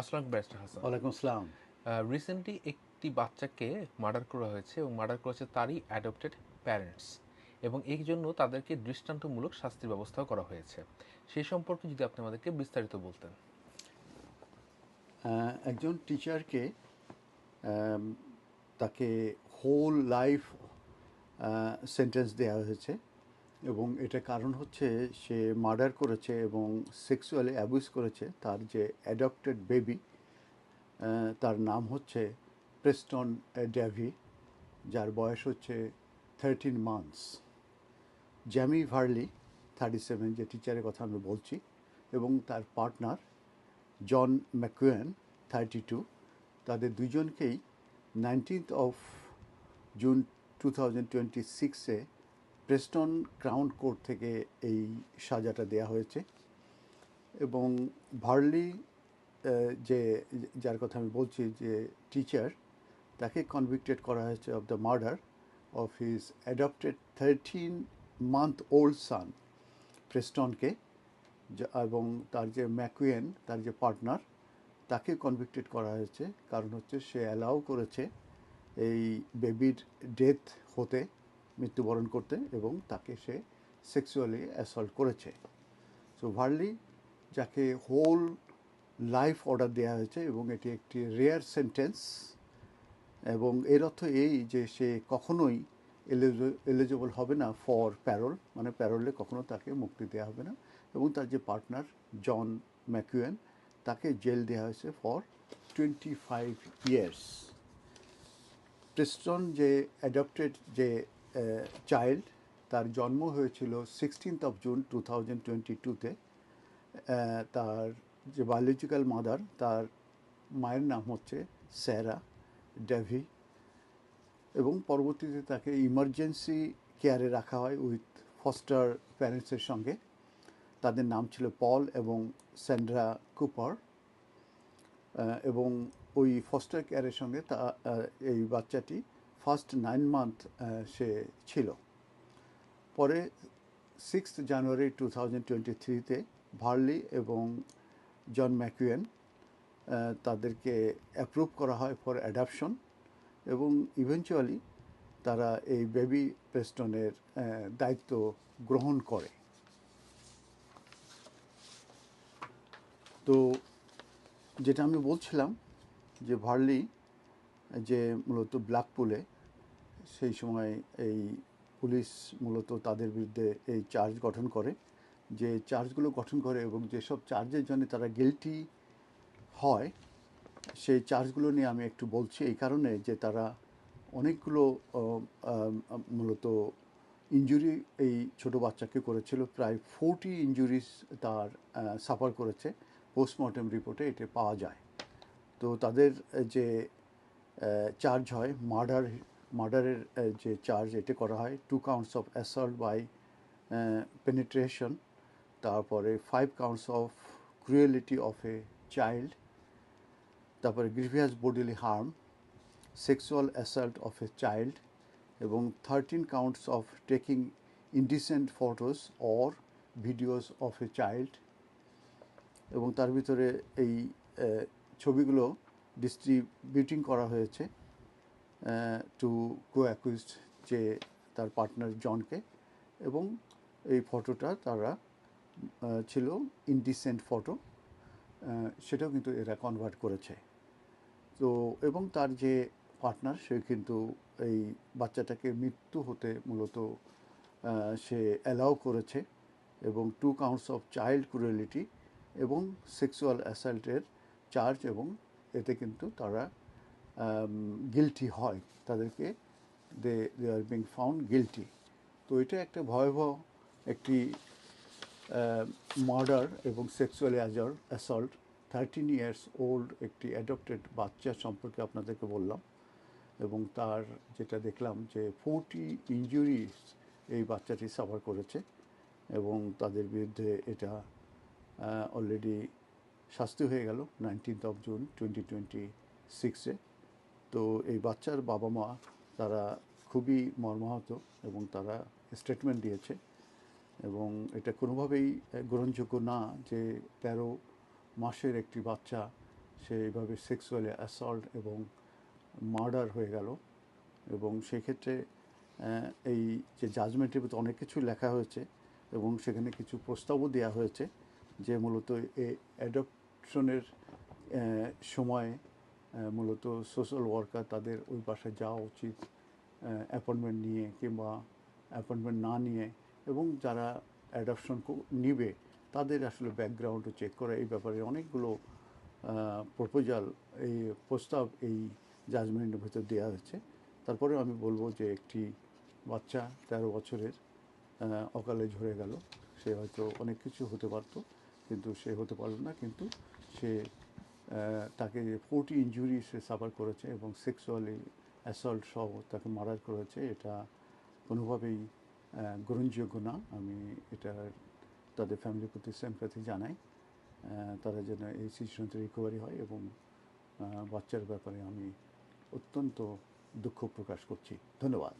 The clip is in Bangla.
আসসালাম ব্যারিস্টার হাসান। ওয়ালাইকুম আসসালাম। রিসেন্টলি একটি বাচ্চাকে মার্ডার করা হয়েছে এবং মার্ডার করেছে তারই অ্যাডপ্টেড প্যারেন্টস, এবং এই জন্য তাদেরকে দৃষ্টান্তমূলক শাস্তির ব্যবস্থাও করা হয়েছে। সেই সম্পর্কে যদি আপনি আমাদেরকে বিস্তারিত বলতেন। একজন টিচারকে তাকে হোল লাইফ সেন্টেন্স দেওয়া হয়েছে এবং এটা কারণ হচ্ছে সে মার্ডার করেছে এবং সেক্সুয়ালি অ্যাবিউজ করেছে তার যে অ্যাডপ্টেড বেবি। তার নাম হচ্ছে প্রেস্টন ড্যাভি, যার বয়স হচ্ছে 13 মান্থস। জ্যামি ভার্লি 37, যে টিচারের কথা আমি বলছি, এবং তার পার্টনার জন ম্যাকুয়েন 32। তাদের দুজনকেই 19 জুন 2026 প্রেস্টন ক্রাউন কোর্ট থেকে এই সাজাটা দেয়া হয়েছে। এবং ভার্লি, যে যার কথা আমি বলছি, যে টিচার, তাকে কনভিক্টেড করা হয়েছে of the murder of his adopted 13-month-old সান প্রেস্টনকে, এবং তার যে ম্যাকুয়েন, তার যে পার্টনার, তাকে কনভিক্টেড করা হয়েছে কারণ হচ্ছে সে অ্যালাউ করেছে এই বেবির ডেথ হতে, মৃত্যুবরণ করতে, এবং তাকে সে সেক্সুয়ালি অ্যাসল্ট করেছে। সো ভার্লি, যাকে হোল লাইফ অর্ডার দেওয়া হয়েছে, এবং এটি একটি রেয়ার সেন্টেন্স, এবং এর অর্থ এই যে সে কখনোই এলিজিবল হবে না ফর প্যারোল, মানে প্যারোলে কখনো তাকে মুক্তি দেওয়া হবে না। এবং তার যে পার্টনার জন ম্যাকুয়েন, তাকে জেল দেওয়া হয়েছে ফর 25 years। প্রেস্টন যে অ্যাডপ্টেড যে চাইল্ড, তার জন্ম হয়েছিল 16 জুন 2022-তে। তার যে বায়োলজিক্যাল মাদার, তার মায়ের নাম হচ্ছে স্যারা ড্যাভি, এবং পরবর্তীতে তাকে ইমার্জেন্সি কেয়ারে রাখা হয় উইথ ফস্টার প্যারেন্টসের সঙ্গে। তাদের নাম ছিল পল এবং স্যান্ড্রা কুপার। এবং ওই ফস্টার কেয়ারের সঙ্গে এই বাচ্চাটি ফার্স্ট 9 মান্থ সে ছিল। পরে 6 জানুয়ারি 2023-তে ভার্লি এবং জন ম্যাকুয়েন, তাদেরকে অ্যাপ্রুভ করা হয় ফর অ্যাডাপশন, এবং ইভেনচুয়ালি তারা এই বেবি প্রেস্টনের দায়িত্ব গ্রহণ করে। তো যেটা আমি বলছিলাম, যে ভার্লি যে মূলত ব্ল্যাকপুলে সেই সময় এই পুলিশ মূলত তাদের বিরুদ্ধে এই চার্জ গঠন করে, যে চার্জগুলো গঠন করে, এবং যেসব চার্জের জন্য তারা গিলটি হয়, সেই চার্জগুলো নিয়ে আমি একটু বলছি এই কারণে যে তারা অনেকগুলো মূলত ইনজুরি এই ছোট বাচ্চাকে করেছিল। প্রায় 40 ইনজুরিস তার সাফার করেছে, পোস্টমর্টেম রিপোর্টে এটা পাওয়া যায়। তো তাদের যে চার্জ হয় মার্ডারের যে চার্জ, এটা করা হয় 2 counts of assault by penetration, তারপরে 5 counts of cruelty of a child, তারপরে grievous bodily harm, sexual assault of a child, এবং 13 counts of taking indecent photos or videos of a child. এবং তার ভিতরে এই ছবিগুলো ডিস্ট্রিবিউটিং করা হয়েছে টু কো-অ্যাকিউজড, যে তার পার্টনার জনকে, এবং এই ফটোটা তারা ছিল ইনডিসেন্ট ফটো, সেটাও কিন্তু এরা কনভার্ট করেছে। তো এবং তার যে পার্টনার, সে কিন্তু এই বাচ্চাটাকে মৃত্যু হতে মূলত সে অ্যালাউ করেছে, এবং 2 counts অফ চাইল্ড ক্রুয়েলিটি এবং সেক্সুয়াল অ্যাসাল্টের চার্জ, এবং এতে কিন্তু তারা গিলটি হয়, তাদেরকে দে আর বিং ফাউন্ড গিলটি। তো এটা একটা ভয়াবহ একটি মার্ডার এবং সেক্সুয়াল অ্যাসল্ট। 13 years old একটি অ্যাডপ্টেড বাচ্চা সম্পর্কে আপনাদেরকে বললাম, এবং তার যেটা দেখলাম যে 40 ইনজুরিস এই বাচ্চাটি সাফার করেছে, এবং তাদের বিরুদ্ধে এটা অলরেডি শাস্তি হয়ে গেল 19 জুন 2026-এ। তো এই বাচ্চার বাবা মা, তারা খুবই মর্মাহত, এবং তারা স্টেটমেন্ট দিয়েছে, এবং এটা কোনোভাবেই গ্রহণযোগ্য না যে 13 মাসের একটি বাচ্চা সে এইভাবে সেক্সুয়ালি অ্যাসল্ট এবং মার্ডার হয়ে গেল। এবং সেক্ষেত্রে এই যে জাজমেন্টের ভিতরে অনেক কিছু লেখা হয়েছে এবং সেখানে কিছু প্রস্তাবও দেওয়া হয়েছে যে মূলত এই অ্যাডপশনের সময় মূলত সোশ্যাল ওয়ার্কার তাদের ওই বাসায় যাওয়া উচিত অ্যাপয়েন্টমেন্ট নিয়ে কিংবা অ্যাপয়েন্টমেন্ট না নিয়ে, এবং যারা অ্যাডপশন নিবে তাদের আসলে ব্যাকগ্রাউন্ডও চেক করা। এই ব্যাপারে অনেকগুলো প্রপোজাল, এই প্রস্তাব এই জাজমেন্টের ভিতর দেওয়া হয়েছে। তারপরেও আমি বলবো যে একটি বাচ্চা 13 বছরের অকালে ঝরে গেল। সে হয়তো অনেক কিছু হতে পারতো, কিন্তু সে হতে পারল না। কিন্তু সে তাকে 40 ইনজুরি সে সাফার করেছে এবং সেক্সুয়ালি অ্যাসল্ট সহ তাকে মার্ডার করেছে। এটা কোনোভাবেই গ্রহণযোগ্য না। আমি এটা তাদের ফ্যামিলির প্রতি সিম্প্যাথি জানাই। তারা যেন এই সিচুয়েশন থেকে রিকভারি হয়, এবং বাচ্চার ব্যাপারে আমি অত্যন্ত দুঃখ প্রকাশ করছি। ধন্যবাদ।